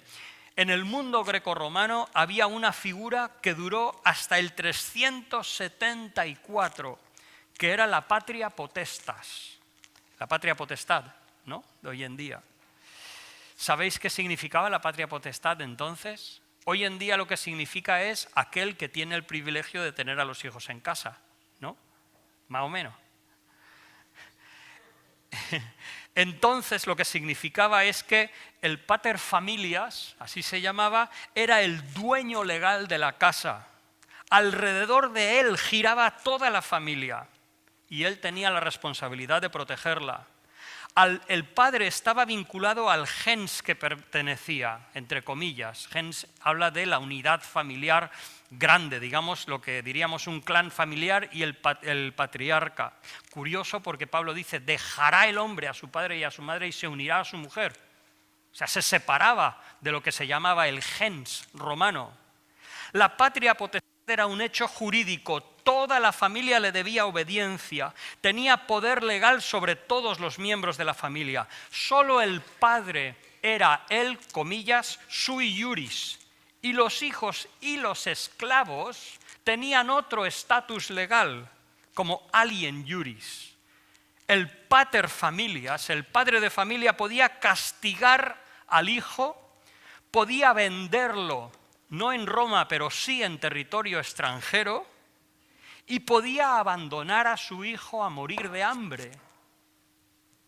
En el mundo grecorromano había una figura que duró hasta el 374, que era la patria potestas, la patria potestad, ¿no?, de hoy en día. ¿Sabéis qué significaba la patria potestad entonces? Hoy en día lo que significa es aquel que tiene el privilegio de tener a los hijos en casa, ¿no? Más o menos. Entonces lo que significaba es que el pater familias, así se llamaba, era el dueño legal de la casa. Alrededor de él giraba toda la familia y él tenía la responsabilidad de protegerla. El padre estaba vinculado al gens que pertenecía, entre comillas. Gens habla de la unidad familiar grande, digamos lo que diríamos un clan familiar, y el patriarca. Curioso porque Pablo dice, dejará el hombre a su padre y a su madre y se unirá a su mujer. O sea, se separaba de lo que se llamaba el gens romano. La patria potestad era un hecho jurídico, toda la familia le debía obediencia, tenía poder legal sobre todos los miembros de la familia. Solo el padre era el, comillas, sui iuris, y los hijos y los esclavos tenían otro estatus legal, como alien iuris. El pater familias, el padre de familia, podía castigar al hijo, podía venderlo, no en Roma, pero sí en territorio extranjero, y podía abandonar a su hijo a morir de hambre.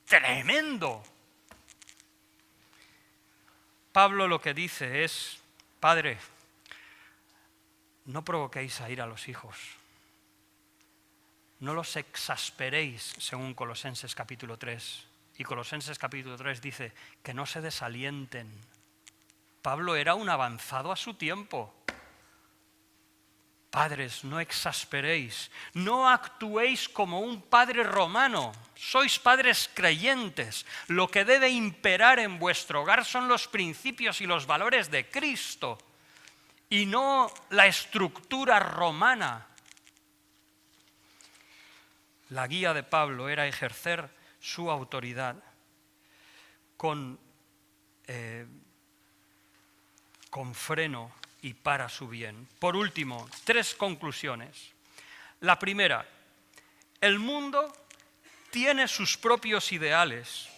¡Tremendo! Pablo lo que dice es, padre, no provoquéis a ira a los hijos, no los exasperéis, según Colosenses capítulo 3. Y Colosenses capítulo 3 dice que no se desalienten. Pablo era un avanzado a su tiempo. Padres, no exasperéis, no actuéis como un padre romano, sois padres creyentes. Lo que debe imperar en vuestro hogar son los principios y los valores de Cristo y no la estructura romana. la guía de Pablo era ejercer su autoridad con freno y para su bien. Por último, 3 conclusiones. La primera, el mundo tiene sus propios ideales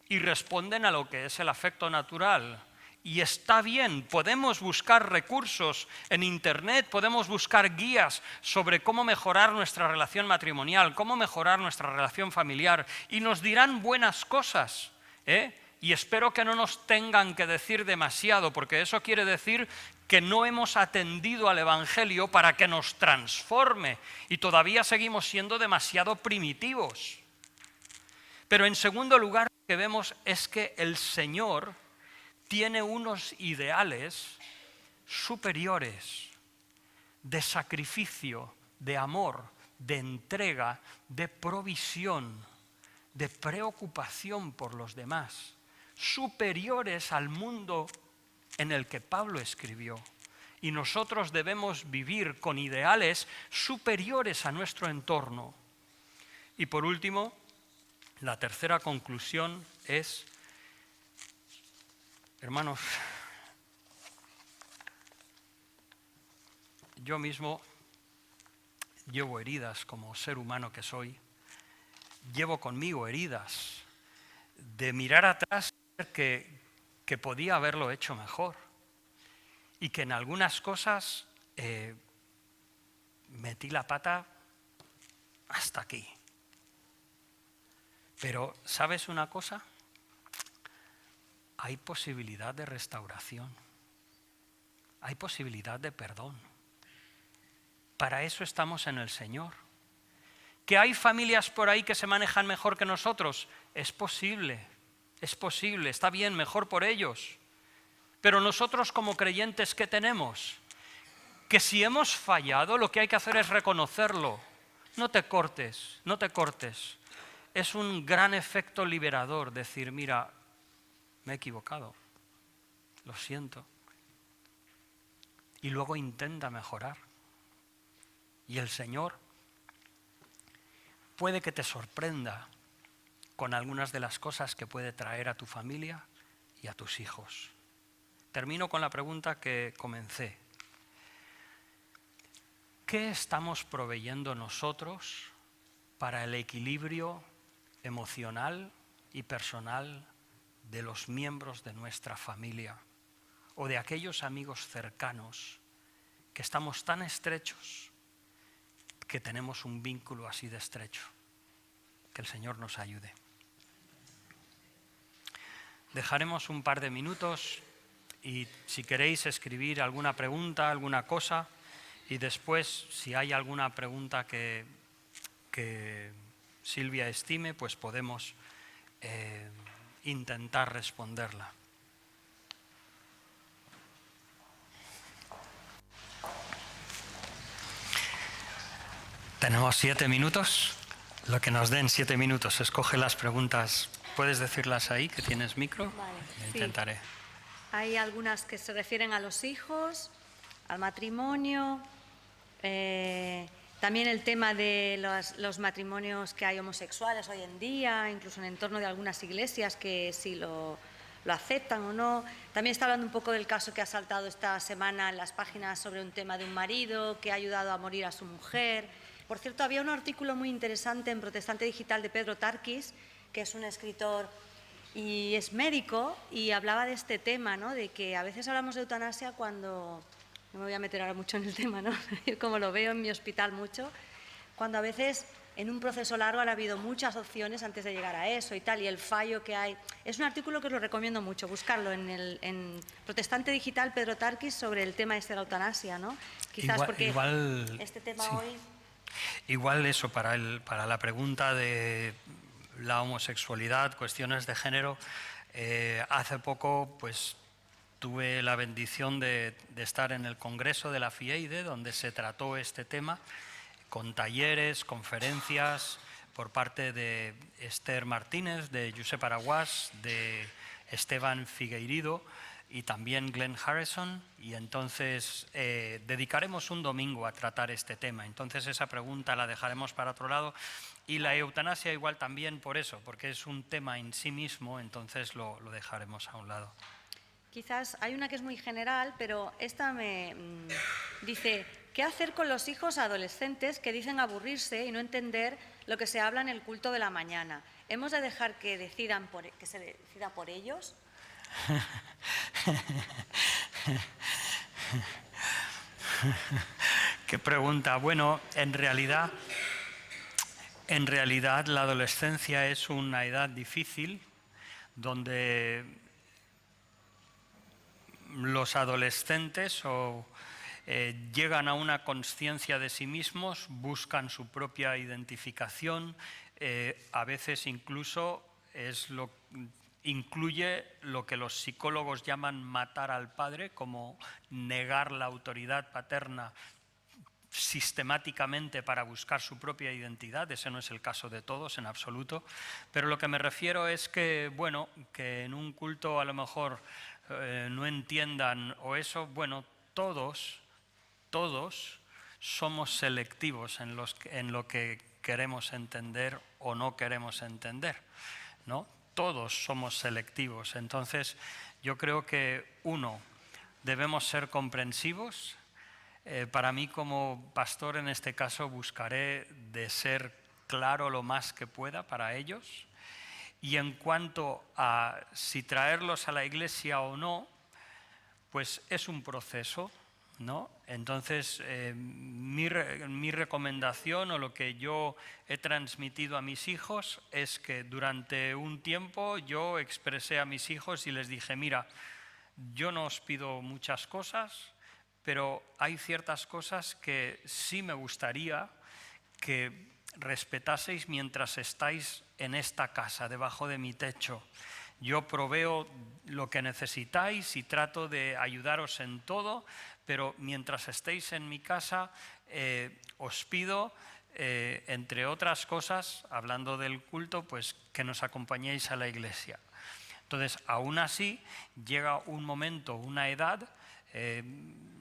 y responden a lo que es el afecto natural. Y está bien, podemos buscar recursos en Internet, podemos buscar guías sobre cómo mejorar nuestra relación matrimonial, cómo mejorar nuestra relación familiar, y nos dirán buenas cosas, Y espero que no nos tengan que decir demasiado, porque eso quiere decir que no hemos atendido al Evangelio para que nos transforme y todavía seguimos siendo demasiado primitivos. Pero en segundo lugar, lo que vemos es que el Señor tiene unos ideales superiores de sacrificio, de amor, de entrega, de provisión, de preocupación por los demás, superiores al mundo en el que Pablo escribió. Y nosotros debemos vivir con ideales superiores a nuestro entorno. Y por último, la tercera conclusión es, hermanos, yo mismo llevo heridas como ser humano que soy, llevo conmigo heridas de mirar atrás y ver que podía haberlo hecho mejor y que en algunas cosas metí la pata hasta aquí. Pero, ¿sabes una cosa? Hay posibilidad de restauración, hay posibilidad de perdón. Para eso estamos en el Señor. ¿Que hay familias por ahí que se manejan mejor que nosotros? Es posible, está bien, mejor por ellos. Pero nosotros como creyentes, ¿qué tenemos? Que si hemos fallado, lo que hay que hacer es reconocerlo. No te cortes, no te cortes. Es un gran efecto liberador decir, mira, me he equivocado, lo siento. Y luego intenta mejorar. Y el Señor puede que te sorprenda con algunas de las cosas que puede traer a tu familia y a tus hijos. Termino con la pregunta que comencé. ¿Qué estamos proveyendo nosotros para el equilibrio emocional y personal de los miembros de nuestra familia o de aquellos amigos cercanos que estamos tan estrechos que tenemos un vínculo así de estrecho? Que el Señor nos ayude. Dejaremos un par de minutos y si queréis escribir alguna pregunta, alguna cosa, y después si hay alguna pregunta que Silvia estime, pues podemos intentar responderla. Tenemos 7 minutos. Lo que nos den 7 minutos. Escoge las preguntas. ¿Puedes decirlas ahí, que tienes micro? Vale, Intentaré. Sí. Hay algunas que se refieren a los hijos, al matrimonio, también el tema de los matrimonios que hay homosexuales hoy en día, incluso en el entorno de algunas iglesias que si lo aceptan o no. También está hablando un poco del caso que ha saltado esta semana en las páginas sobre un tema de un marido que ha ayudado a morir a su mujer. Por cierto, había un artículo muy interesante en Protestante Digital de Pedro Tarquis, que es un escritor y es médico, y hablaba de este tema, ¿no? De que a veces hablamos de eutanasia cuando, no me voy a meter ahora mucho en el tema, ¿no? Como lo veo en mi hospital mucho, cuando a veces en un proceso largo han habido muchas opciones antes de llegar a eso y tal, y el fallo que hay. Es un artículo que os lo recomiendo mucho, buscarlo en Protestante Digital, Pedro Tarquis, sobre el tema de la eutanasia, ¿no? Quizás porque este tema sí. hoy... Igual eso, para la pregunta de la homosexualidad, cuestiones de género, hace poco pues tuve la bendición de estar en el Congreso de la FIEIDE, donde se trató este tema, con talleres, conferencias, por parte de Esther Martínez, de Josep Araguás, de Esteban Figueiredo, y también Glenn Harrison, y entonces dedicaremos un domingo a tratar este tema. Entonces esa pregunta la dejaremos para otro lado, y la eutanasia igual también por eso, porque es un tema en sí mismo, entonces lo dejaremos a un lado. Quizás hay una que es muy general, pero esta me dice, ¿qué hacer con los hijos adolescentes que dicen aburrirse y no entender lo que se habla en el culto de la mañana? ¿Hemos de dejar que que se decida por ellos? Qué pregunta. Bueno, en realidad la adolescencia es una edad difícil donde los adolescentes llegan a una conciencia de sí mismos, buscan su propia identificación, a veces incluso incluye lo que los psicólogos llaman matar al padre, como negar la autoridad paterna sistemáticamente para buscar su propia identidad. Ese no es el caso de todos en absoluto, pero lo que me refiero es que, bueno, que en un culto a lo mejor no entiendan o eso, bueno, todos somos selectivos en lo que queremos entender o no queremos entender, ¿no? Todos somos selectivos. Entonces, yo creo que, debemos ser comprensivos. Para mí, como pastor, en este caso, buscaré de ser claro lo más que pueda para ellos. Y en cuanto a si traerlos a la iglesia o no, pues es un proceso, ¿no? Entonces, mi recomendación o lo que yo he transmitido a mis hijos es que durante un tiempo yo expresé a mis hijos y les dije, mira, yo no os pido muchas cosas, pero hay ciertas cosas que sí me gustaría que respetaseis mientras estáis en esta casa, debajo de mi techo. Yo proveo lo que necesitáis y trato de ayudaros en todo, pero mientras estéis en mi casa, os pido, entre otras cosas, hablando del culto, pues que nos acompañéis a la iglesia. Entonces, aún así, llega un momento, una edad,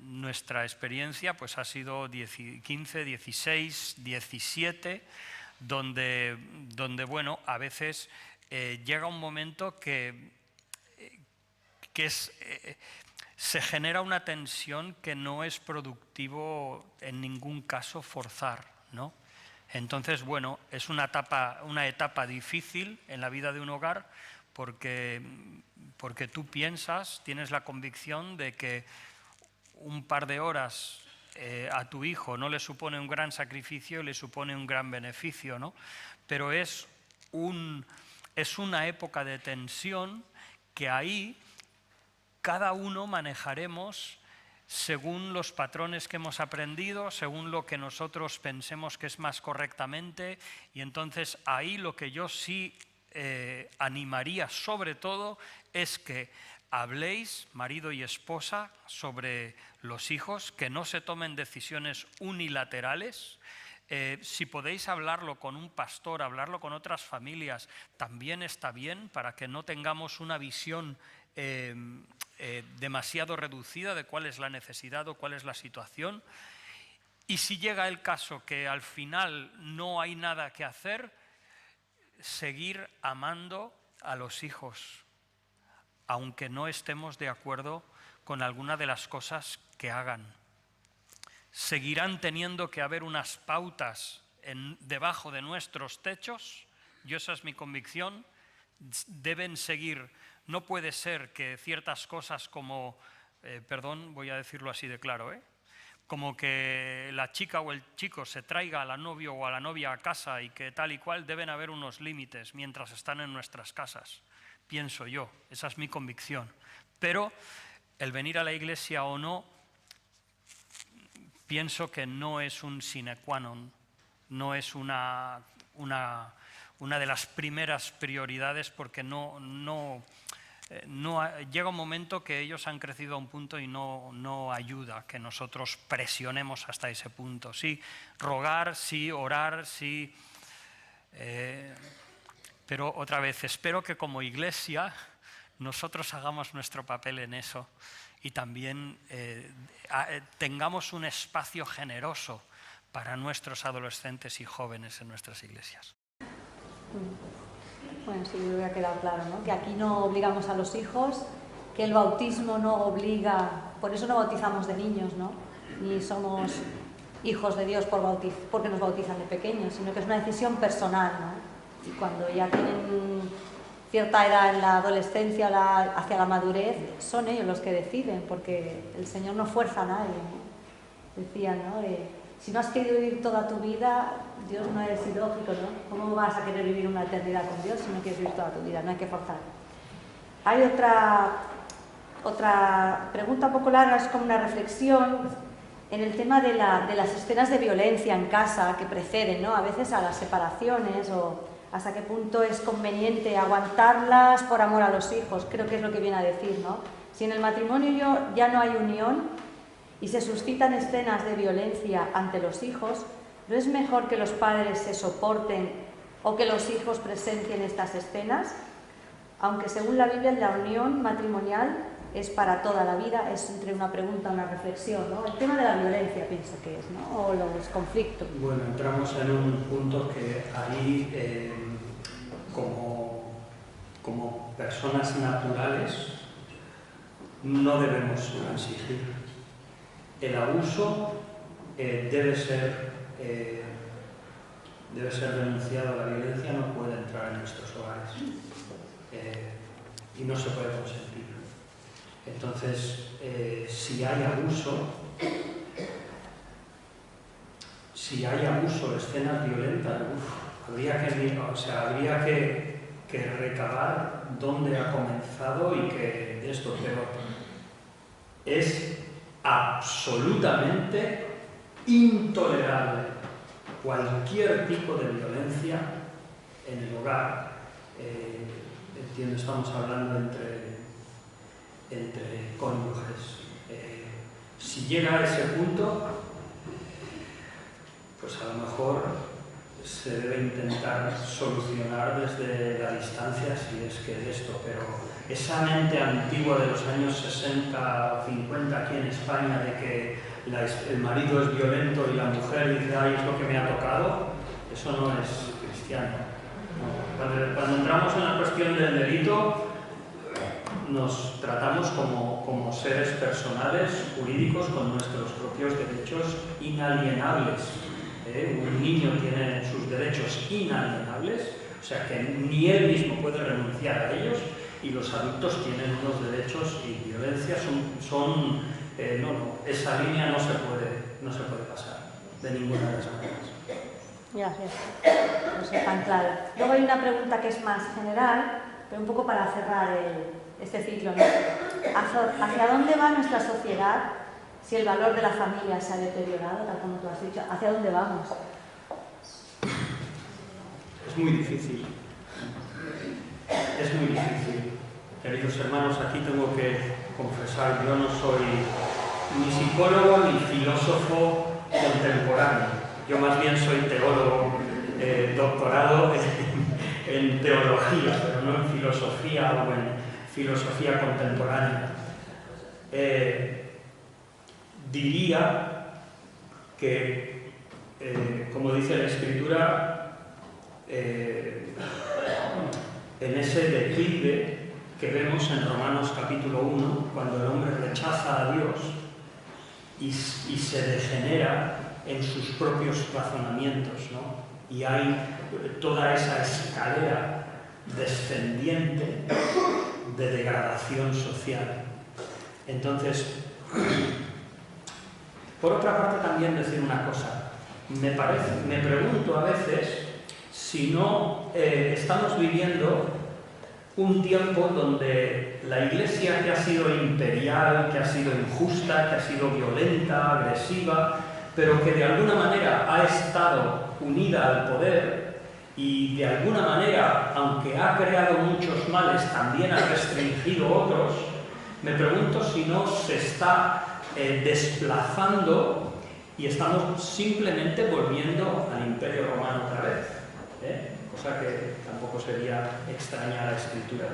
nuestra experiencia pues ha sido 15, 16, 17, donde bueno, a veces llega un momento que se genera una tensión que no es productivo en ningún caso forzar, ¿no? Entonces, bueno, es una etapa difícil en la vida de un hogar, porque tú tienes la convicción de que un par de horas a tu hijo no le supone un gran sacrificio, le supone un gran beneficio, ¿no? Pero es una época de tensión que ahí cada uno manejaremos según los patrones que hemos aprendido, según lo que nosotros pensemos que es más correctamente, y entonces ahí lo que yo sí animaría sobre todo es que habléis, marido y esposa, sobre los hijos, que no se tomen decisiones unilaterales. Si podéis hablarlo con un pastor, hablarlo con otras familias, también está bien, para que no tengamos una visión demasiado reducida de cuál es la necesidad o cuál es la situación. Y si llega el caso que al final no hay nada que hacer, seguir amando a los hijos, aunque no estemos de acuerdo con alguna de las cosas que hagan. Seguirán teniendo que haber unas pautas debajo de nuestros techos, y esa es mi convicción, deben seguir. No puede ser que ciertas cosas como, perdón, voy a decirlo así de claro, como que la chica o el chico se traiga a la novia o a la novia a casa y que tal y cual, deben haber unos límites mientras están en nuestras casas, pienso yo, esa es mi convicción. Pero el venir a la iglesia o no, pienso que no es un sine qua non, no es una de las primeras prioridades, porque llega un momento que ellos han crecido a un punto y no ayuda que nosotros presionemos hasta ese punto. Sí, rogar, sí, orar, sí, pero otra vez, espero que como iglesia nosotros hagamos nuestro papel en eso y también tengamos un espacio generoso para nuestros adolescentes y jóvenes en nuestras iglesias. Bueno, sí, creo que ha quedado claro, ¿no? Que aquí no obligamos a los hijos, que el bautismo no obliga, por eso no bautizamos de niños, ¿no? Ni somos hijos de Dios porque nos bautizan de pequeños, sino que es una decisión personal, ¿no? Y cuando ya tienen cierta edad en la adolescencia, hacia la madurez, son ellos los que deciden, porque el Señor no fuerza a nadie, ¿no? Decían, ¿no? Si no has querido vivir toda tu vida, Dios no es ilógico, ¿no? ¿Cómo vas a querer vivir una eternidad con Dios si no quieres vivir toda tu vida? No hay que forzar. Hay otra pregunta un poco larga, es como una reflexión en el tema de las escenas de violencia en casa que preceden, ¿no? A veces a las separaciones o hasta qué punto es conveniente aguantarlas por amor a los hijos. Creo que es lo que viene a decir, ¿no? Si en el matrimonio ya no hay unión y se suscitan escenas de violencia ante los hijos, ¿no es mejor que los padres se soporten o que los hijos presencien estas escenas? Aunque según la Biblia la unión matrimonial es para toda la vida, es entre una pregunta y una reflexión, ¿no? El tema de la violencia pienso que es, ¿no? O los conflictos. Bueno, entramos en un punto que ahí, como personas naturales, no debemos transigir. El abuso debe ser denunciado, la violencia no puede entrar en nuestros hogares y no se puede consentir. Entonces, si hay abuso, escenas violentas, habría que recabar dónde ha comenzado y que de esto, pero es absolutamente intolerable cualquier tipo de violencia en el hogar. Entiendo, estamos hablando entre cónyuges. Si llega a ese punto, pues a lo mejor se debe intentar solucionar desde la distancia, si es que es esto, pero esa mente antigua de los años 60 o 50 aquí en España de que el marido es violento y la mujer dice, ay, es lo que me ha tocado, eso no es cristiano. No. Cuando entramos en la cuestión del delito, nos tratamos como seres personales, jurídicos, con nuestros propios derechos inalienables. Un niño tiene sus derechos inalienables, o sea que ni él mismo puede renunciar a ellos, y los adultos tienen unos derechos y violencia esa línea no se puede pasar de ninguna de las maneras. Gracias. No sé tan claro. Luego hay una pregunta que es más general, pero un poco para cerrar este ciclo, ¿no? ¿Hacia dónde va nuestra sociedad si el valor de la familia se ha deteriorado, tal como tú has dicho? ¿Hacia dónde vamos? Es muy difícil. Es muy difícil. Queridos hermanos, aquí tengo que confesar, yo no soy ni psicólogo ni filósofo contemporáneo. Yo más bien soy teólogo, doctorado en teología, pero no en filosofía o en filosofía contemporánea. Diría que, como dice la Escritura, en ese declive que vemos en Romanos capítulo 1, cuando el hombre rechaza a Dios y se degenera en sus propios razonamientos, ¿no? Y hay toda esa escalera descendiente de degradación social. Entonces, por otra parte también decir una cosa, me pregunto a veces si no estamos viviendo un tiempo donde la Iglesia, que ha sido imperial, que ha sido injusta, que ha sido violenta, agresiva, pero que de alguna manera ha estado unida al poder y de alguna manera, aunque ha creado muchos males, también ha restringido otros, me pregunto si no se está desplazando y estamos simplemente volviendo al Imperio Romano otra vez. cosa que tampoco sería extraña a la escritura.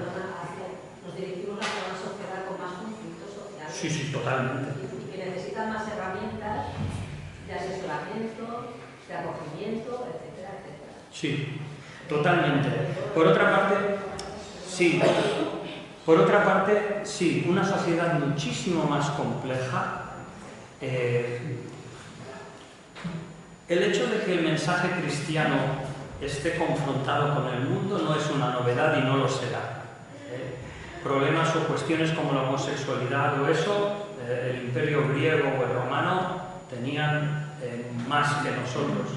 Nos dirigimos hacia una sociedad con más conflictos sociales. Sí, sí, totalmente. Y que necesitan más herramientas de asesoramiento, de acogimiento, etcétera, etcétera. Sí, totalmente. Por otra parte, sí. Por otra parte, sí, una sociedad muchísimo más compleja. El hecho de que el mensaje cristiano esté confrontado con el mundo no es una novedad y no lo será. Problemas o cuestiones como la homosexualidad o eso, el imperio griego o el romano tenían más que nosotros.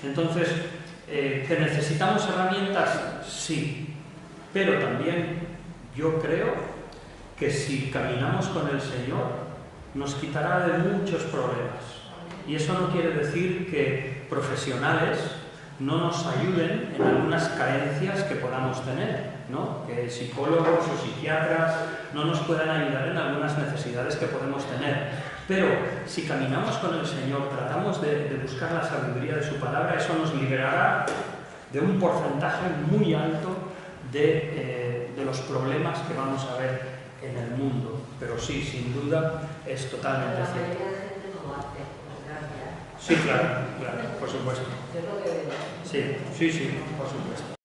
Entonces, ¿que necesitamos herramientas? Sí, pero también yo creo que si caminamos con el Señor nos quitará de muchos problemas. Y eso no quiere decir que profesionales no nos ayuden en algunas carencias que podamos tener, ¿no? Que psicólogos o psiquiatras no nos puedan ayudar en algunas necesidades que podemos tener. Pero si caminamos con el Señor, tratamos de buscar la sabiduría de su palabra, eso nos liberará de un porcentaje muy alto de los problemas que vamos a ver en el mundo. Pero sí, sin duda, es totalmente cierto. Sí, claro, por supuesto. Sí, por supuesto.